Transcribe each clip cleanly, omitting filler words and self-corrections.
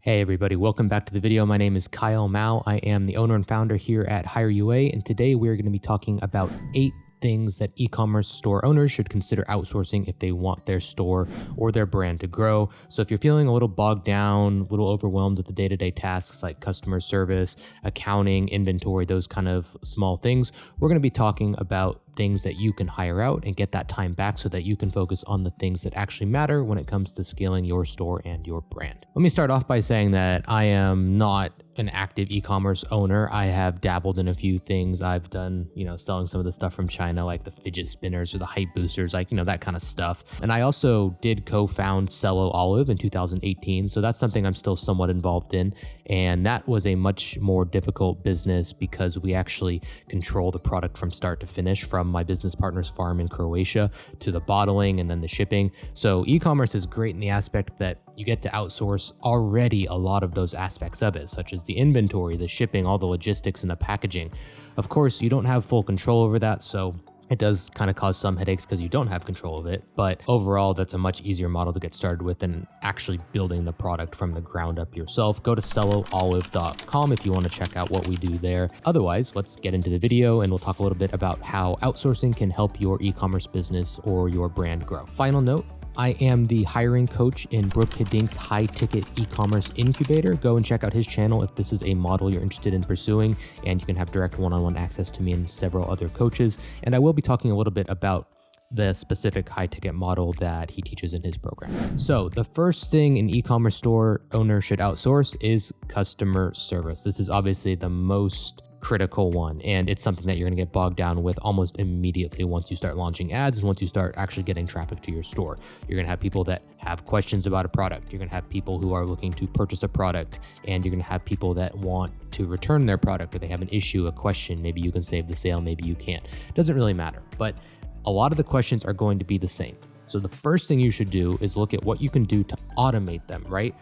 Hey everybody, welcome back to the video. My name is Kyle Mao. I am the owner and founder here at HireUA, and today we're going to be talking about 8 things that e-commerce store owners should consider outsourcing if they want their store or their brand to grow. So if you're feeling a little bogged down, a little overwhelmed with the day-to-day tasks like customer service, accounting, inventory, those kind of small things, we're going to be talking about things that you can hire out and get that time back so that you can focus on the things that actually matter when it comes to scaling your store and your brand. Let me start off by saying that I am not an active e-commerce owner. I have dabbled in a few things. I've done, selling some of the stuff from China, like the fidget spinners or the hype boosters, that kind of stuff. And I also did co-found Selo Olive in 2018. So that's something I'm still somewhat involved in. And that was a much more difficult business because we actually control the product from start to finish, from my business partner's farm in Croatia to the bottling and then the shipping. So e-commerce is great in the aspect that you get to outsource already a lot of those aspects of it, such as the inventory, the shipping, all the logistics, and the packaging. Of course, you don't have full control over that, so it does kind of cause some headaches because you don't have control of it. But overall, that's a much easier model to get started with than actually building the product from the ground up yourself. Go to seloolive.com if you want to check out what we do there. Otherwise, let's get into the video and we'll talk a little bit about how outsourcing can help your e-commerce business or your brand grow. Final note, I am the hiring coach in Brooke Hiddink's high ticket e-commerce incubator. Go and check out his channel if this is a model you're interested in pursuing, and you can have direct one-on-one access to me and several other coaches. And I will be talking a little bit about the specific high ticket model that he teaches in his program. So the first thing an e-commerce store owner should outsource is customer service. This is obviously the most critical one, and it's something that you're going to get bogged down with almost immediately once you start launching ads and once you start actually getting traffic to your store. You're going to have people that have questions about a product. You're going to have people who are looking to purchase a product, and you're going to have people that want to return their product, or they have an issue, a question. Maybe you can save the sale, maybe you can't. Doesn't really matter, but a lot of the questions are going to be the same. So the first thing you should do is look at what you can do to automate them, right?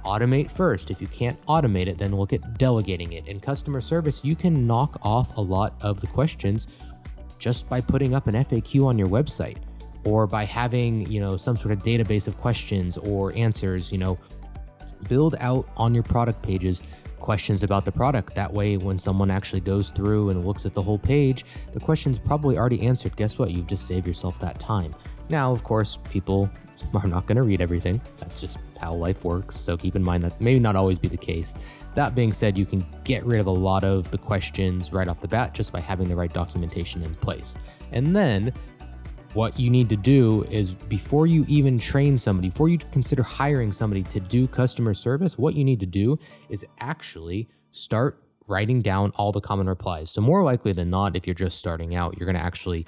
Automate first. If you can't automate it, then look at delegating it. In customer service, you can knock off a lot of the questions just by putting up an FAQ on your website, or by having, some sort of database of questions or answers. Build out on your product pages questions about the product. That way, when someone actually goes through and looks at the whole page, the question's probably already answered. Guess what? You've just saved yourself that time. Now, of course, people are not going to read everything. That's just how life works. So keep in mind that may not always be the case. That being said, you can get rid of a lot of the questions right off the bat just by having the right documentation in place. And then what you need to do is, before you even train somebody, before you consider hiring somebody to do customer service, what you need to do is actually start writing down all the common replies. So more likely than not, if you're just starting out, you're going to actually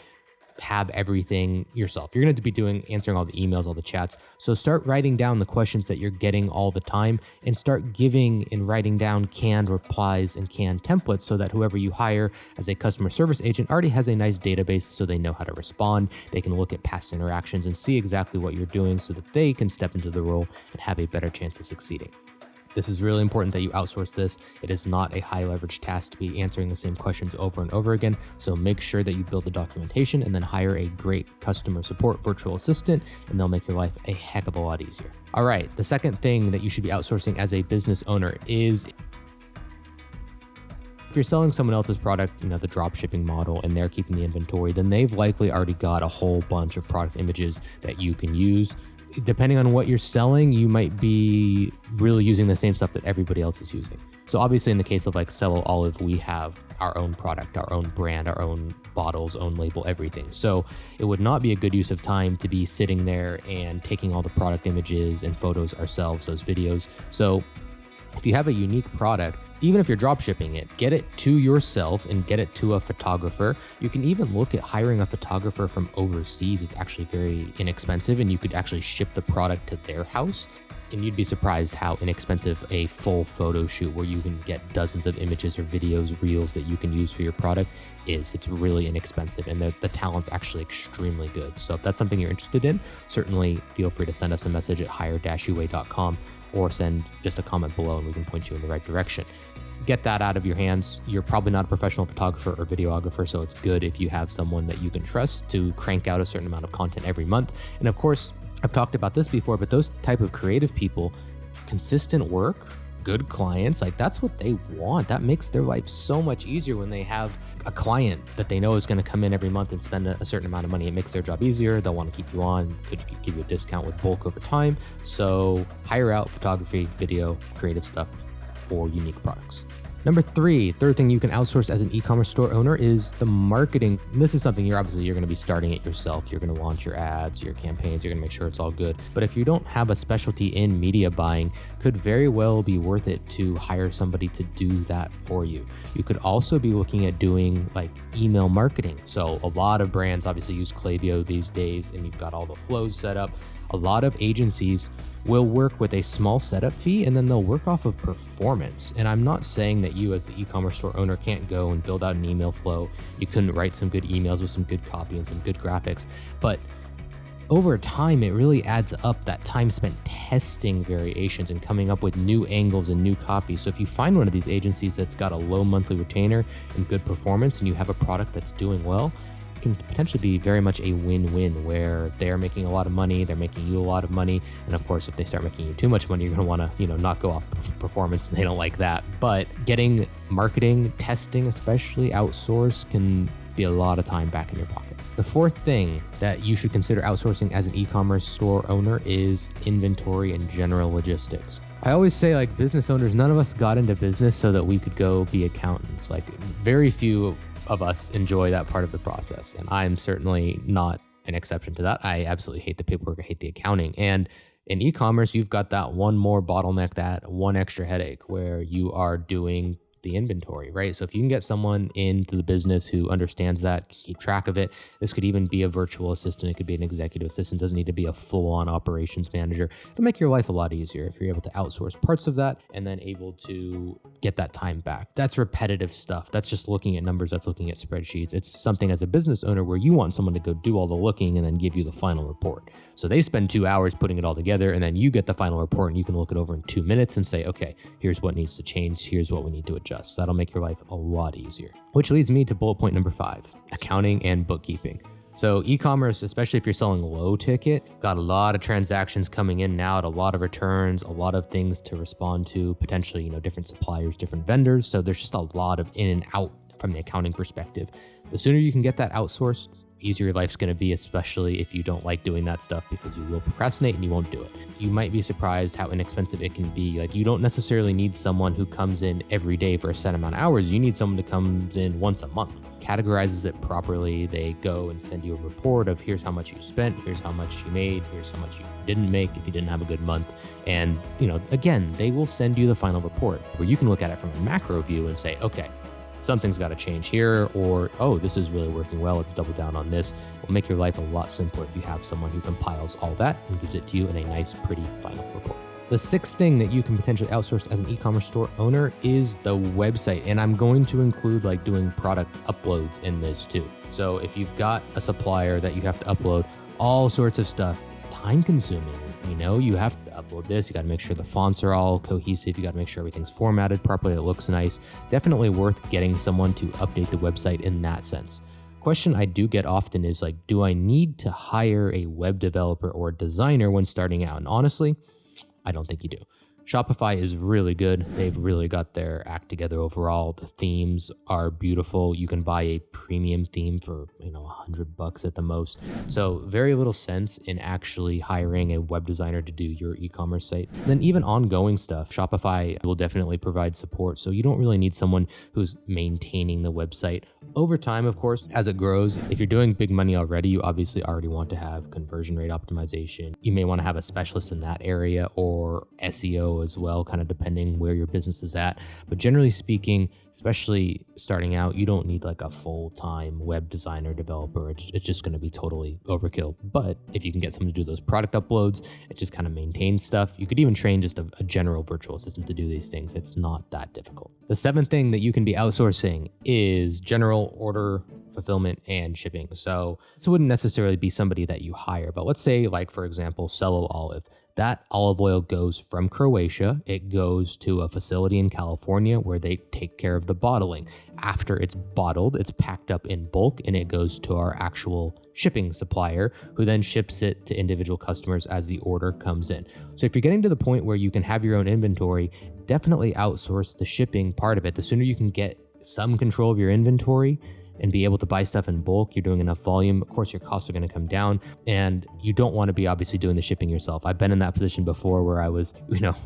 have everything yourself. You're going to be answering all the emails, all the chats. So start writing down the questions that you're getting all the time, and start giving and writing down canned replies and canned templates so that whoever you hire as a customer service agent already has a nice database so they know how to respond. They can look at past interactions and see exactly what you're doing so that they can step into the role and have a better chance of succeeding. This is really important that you outsource this. It is not a high leverage task to be answering the same questions over and over again. So make sure that you build the documentation and then hire a great customer support virtual assistant, and they'll make your life a heck of a lot easier. All right, the second thing that you should be outsourcing as a business owner is, if you're selling someone else's product, the dropshipping model, and they're keeping the inventory, then they've likely already got a whole bunch of product images that you can use. Depending on what you're selling, you might be really using the same stuff that everybody else is using. So obviously in the case of like Selo Olive, we have our own product, our own brand, our own bottles, own label, everything. So it would not be a good use of time to be sitting there and taking all the product images and photos ourselves, those videos. So if you have a unique product, even if you're drop shipping it, get it to yourself and get it to a photographer. You can even look at hiring a photographer from overseas. It's actually very inexpensive, and you could actually ship the product to their house. And you'd be surprised how inexpensive a full photo shoot where you can get dozens of images or videos, reels that you can use for your product is. It's really inexpensive, and the talent's actually extremely good. So if that's something you're interested in, certainly feel free to send us a message at hire-ua.com, or send just a comment below and we can point you in the right direction. Get that out of your hands. You're probably not a professional photographer or videographer, so it's good if you have someone that you can trust to crank out a certain amount of content every month. And of course, I've talked about this before, but those type of creative people, consistent work good clients, like that's what they want. That makes their life so much easier when they have a client that they know is going to come in every month and spend a certain amount of money. It makes their job easier. They'll want to keep you on, could give you a discount with bulk over time. So hire out photography, video, creative stuff for unique products. Number three, third thing you can outsource as an e-commerce store owner is the marketing. And this is something you're going to be starting it yourself. You're going to launch your ads, your campaigns, you're going to make sure it's all good. But if you don't have a specialty in media buying, could very well be worth it to hire somebody to do that for you. You could also be looking at doing like email marketing. So a lot of brands obviously use Klaviyo these days, and you've got all the flows set up. A lot of agencies will work with a small setup fee, and then they'll work off of performance. And I'm not saying that you as the e-commerce store owner can't go and build out an email flow. You couldn't write some good emails with some good copy and some good graphics. But over time, it really adds up that time spent testing variations and coming up with new angles and new copies. So if you find one of these agencies that's got a low monthly retainer and good performance, and you have a product that's doing well, can potentially be very much a win-win, where they're making a lot of money, they're making you a lot of money, and of course if they start making you too much money, you're going to want to not go off performance, and they don't like that. But getting marketing, testing especially outsourced can be a lot of time back in your pocket. The fourth thing that you should consider outsourcing as an e-commerce store owner is inventory and general logistics. I always say, like, business owners, none of us got into business so that we could go be accountants. Like, very few of us enjoy that part of the process. And I'm certainly not an exception to that. I absolutely hate the paperwork. I hate the accounting. And in e-commerce, you've got that one more bottleneck, that one extra headache where you are doing the inventory, right? So if you can get someone into the business who understands that, can keep track of it, this could even be a virtual assistant. It could be an executive assistant. It doesn't need to be a full-on operations manager. It'll make your life a lot easier if you're able to outsource parts of that and then able to get that time back. That's repetitive stuff. That's just looking at numbers. That's looking at spreadsheets. It's something as a business owner where you want someone to go do all the looking and then give you the final report. So they spend 2 hours putting it all together, and then you get the final report and you can look it over in 2 minutes and say, okay, here's what needs to change. Here's what we need to adjust. So that'll make your life a lot easier. Which leads me to bullet point number 5, accounting and bookkeeping. So e-commerce, especially if you're selling low ticket, got a lot of transactions coming in and out, a lot of returns, a lot of things to respond to, potentially, different suppliers, different vendors. So there's just a lot of in and out from the accounting perspective. The sooner you can get that outsourced, easier your life's going to be, especially if you don't like doing that stuff, because you will procrastinate and you won't do it. You might be surprised how inexpensive it can be. Like, you don't necessarily need someone who comes in every day for a set amount of hours. You need someone who comes in once a month, categorizes it properly. They go and send you a report of here's how much you spent, here's how much you made, here's how much you didn't make if you didn't have a good month. And, again, they will send you the final report where you can look at it from a macro view and say, okay, something's got to change here, or, oh, this is really working well, let's double down on this. It'll make your life a lot simpler if you have someone who compiles all that and gives it to you in a nice, pretty final report. The sixth thing that you can potentially outsource as an e-commerce store owner is the website. And I'm going to include like doing product uploads in this too. So if you've got a supplier that you have to upload all sorts of stuff, it's time consuming. You have to upload this. You got to make sure the fonts are all cohesive. You got to make sure everything's formatted properly. It looks nice. Definitely worth getting someone to update the website in that sense. Question I do get often is like, do I need to hire a web developer or a designer when starting out? And honestly, I don't think you do. Shopify is really good. They've really got their act together overall. The themes are beautiful. You can buy a premium theme for, $100 at the most. So very little sense in actually hiring a web designer to do your e-commerce site. And then even ongoing stuff, Shopify will definitely provide support. So you don't really need someone who's maintaining the website. Over time, of course, as it grows, if you're doing big money already, you obviously already want to have conversion rate optimization. You may want to have a specialist in that area, or SEO as well, kind of depending where your business is at. But generally speaking, especially starting out, you don't need like a full-time web designer developer. It's just going to be totally overkill. But if you can get someone to do those product uploads, it just kind of maintains stuff. You could even train just a general virtual assistant to do these things. It's not that difficult. The seventh thing that you can be outsourcing is general order fulfillment and shipping. So this wouldn't necessarily be somebody that you hire, but let's say, like, for example, Selo Olive. That olive oil goes from Croatia. It goes to a facility in California where they take care of the bottling. After it's bottled, it's packed up in bulk and it goes to our actual shipping supplier, who then ships it to individual customers as the order comes in. So if you're getting to the point where you can have your own inventory definitely outsource the shipping part of it. The sooner you can get some control of your inventory and be able to buy stuff in bulk, you're doing enough volume, of course your costs are going to come down, and you don't want to be obviously doing the shipping yourself. I've been in that position before where I was,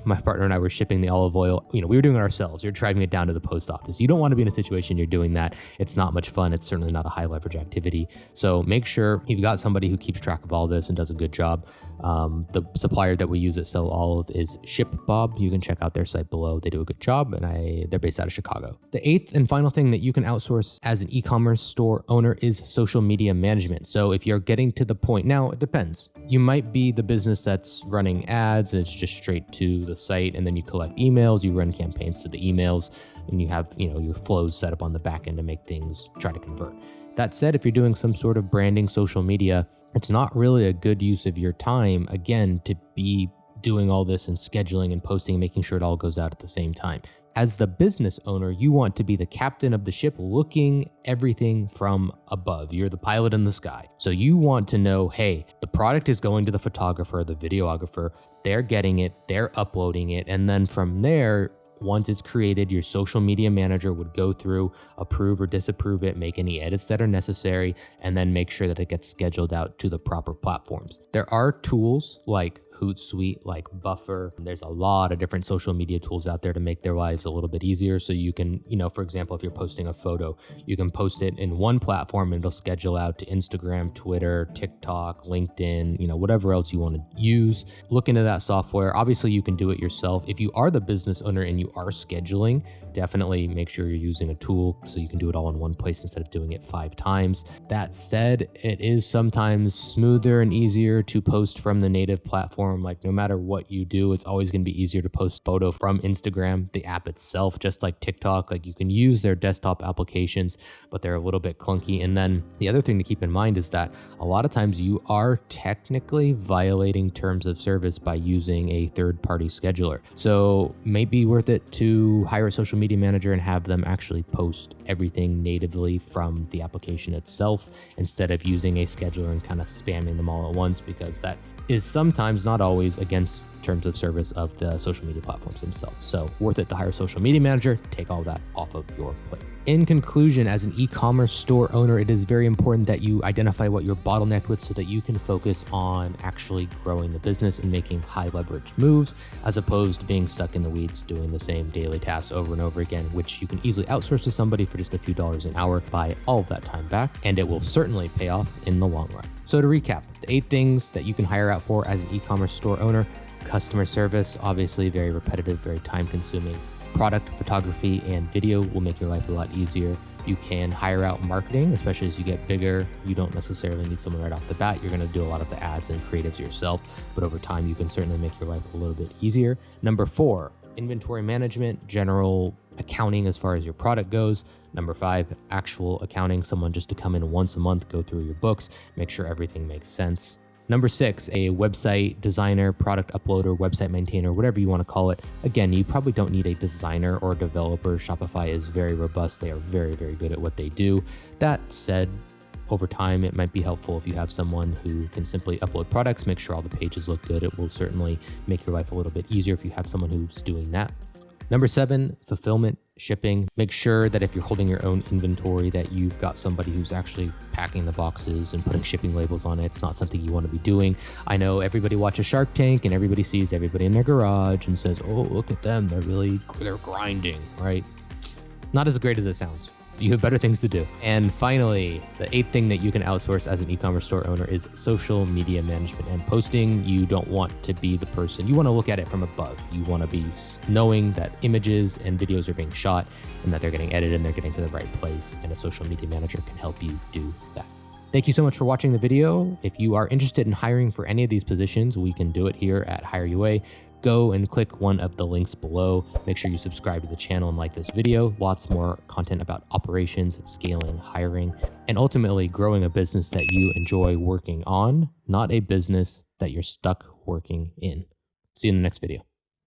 my partner and I were shipping the olive oil, we were doing it ourselves. You're driving it down to the post office. You don't want to be in a situation you're doing that. It's not much fun. It's certainly not a high leverage activity. So make sure you've got somebody who keeps track of all this and does a good job. The supplier that we use at Selo Olive is ShipBob. You can check out their site below. They do a good job, and they're based out of Chicago. The eighth and final thing that you can outsource as an e-commerce store owner is social media management. So if you're getting to the point, now it depends. You might be the business that's running ads and it's just straight to the site, and then you collect emails, you run campaigns to the emails, and you have, your flows set up on the back end to make things try to convert. That said, if you're doing some sort of branding social media, it's not really a good use of your time, again, to be doing all this and scheduling and posting, making sure it all goes out at the same time. As the business owner, you want to be the captain of the ship, looking everything from above. You're the pilot in the sky. So you want to know, hey, the product is going to the photographer, the videographer, they're getting it, they're uploading it. And then from there, once it's created, your social media manager would go through, approve or disapprove it, make any edits that are necessary, and then make sure that it gets scheduled out to the proper platforms. There are tools like Hootsuite, like Buffer. There's a lot of different social media tools out there to make their lives a little bit easier. So you can, for example, if you're posting a photo, you can post it in one platform and it'll schedule out to Instagram, Twitter, TikTok, LinkedIn, whatever else you want to use. Look into that software. Obviously, you can do it yourself. If you are the business owner and you are scheduling, definitely make sure you're using a tool so you can do it all in one place instead of doing it 5 times. That said, it is sometimes smoother and easier to post from the native platform. Like no matter what you do, it's always going to be easier to post photo from Instagram, the app itself, just like TikTok. Like you can use their desktop applications, but they're a little bit clunky. And then the other thing to keep in mind is that a lot of times you are technically violating terms of service by using a third-party scheduler. So maybe worth it to hire a social media manager and have them actually post everything natively from the application itself instead of using a scheduler and kind of spamming them all at once, because that is sometimes, not always, against terms of service of the social media platforms themselves. So worth it to hire a social media manager, take all that off of your plate. In conclusion, as an e-commerce store owner, it is very important that you identify what you're bottlenecked with so that you can focus on actually growing the business and making high leverage moves, as opposed to being stuck in the weeds doing the same daily tasks over and over again, which you can easily outsource to somebody for just a few dollars an hour, buy all of that time back, and it will certainly pay off in the long run. So to recap, the 8 things that you can hire out for as an e-commerce store owner: customer service, obviously very repetitive, very time consuming. Product photography and video will make your life a lot easier. You can hire out marketing, especially as you get bigger. You don't necessarily need someone right off the bat. You're going to do a lot of the ads and creatives yourself, but over time you can certainly make your life a little bit easier. Number 4, inventory management, general accounting as far as your product goes. Number 5, actual accounting, someone just to come in once a month, go through your books, make sure everything makes sense. Number 6, a website designer, product uploader, website maintainer, whatever you want to call it. Again, you probably don't need a designer or developer. Shopify is very robust. They are very, very good at what they do. That said, over time, it might be helpful if you have someone who can simply upload products, make sure all the pages look good. It will certainly make your life a little bit easier if you have someone who's doing that. Number 7, fulfillment, shipping. Make sure that if you're holding your own inventory that you've got somebody who's actually packing the boxes and putting shipping labels on it. It's not something you want to be doing. I know everybody watches Shark Tank and everybody sees everybody in their garage and says, oh, look at them. They're grinding, right? Not as great as it sounds. You have better things to do. And finally, the 8th thing that you can outsource as an e-commerce store owner is social media management and posting. You don't want to be the person. You want to look at it from above. You want to be knowing that images and videos are being shot and that they're getting edited and they're getting to the right place. And a social media manager can help you do that. Thank you so much for watching the video. If you are interested in hiring for any of these positions, we can do it here at HireUA. Go and click one of the links below. Make sure you subscribe to the channel and like this video. Lots more content about operations, scaling, hiring, and ultimately growing a business that you enjoy working on, not a business that you're stuck working in. See you in the next video.